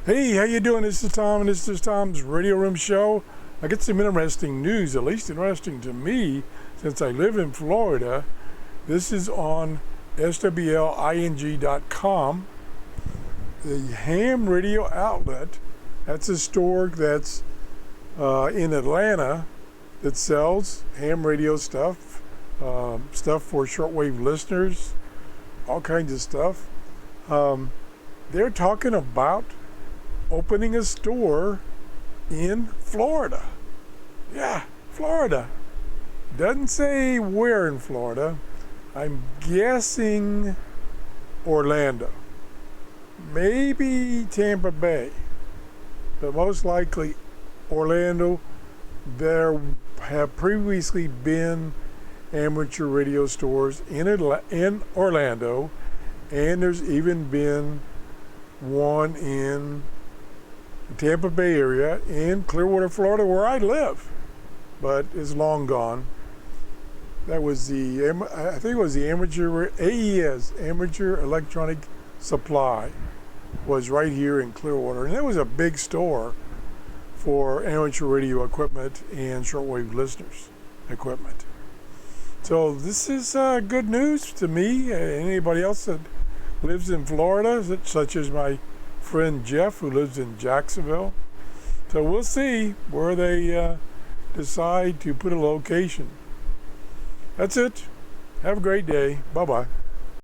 Hey, how you doing? This is Tom, and this is Tom's Radio Room Show. I get some interesting news, at least interesting to me, since I live in Florida. This is on swling.com. The ham radio outlet, that's a store that's in Atlanta that sells ham radio stuff, stuff for shortwave listeners, all kinds of stuff. They're talking about opening a store in Florida. Yeah, Florida. Doesn't say where in Florida. I'm guessing Orlando. Maybe Tampa Bay. But most likely Orlando. There have previously been amateur radio stores in Orlando, and there's even been one in the Tampa Bay area in Clearwater, Florida, where I live, but it's long gone. That was I think it was the AES, Amateur Electronic Supply, was right here in Clearwater, and it was a big store for amateur radio equipment and shortwave listeners equipment. So this is good news to me. Anybody else that lives in Florida, such as my friend Jeff, who lives in Jacksonville. So we'll see where they decide to put a location. That's it. Have a great day. Bye-bye.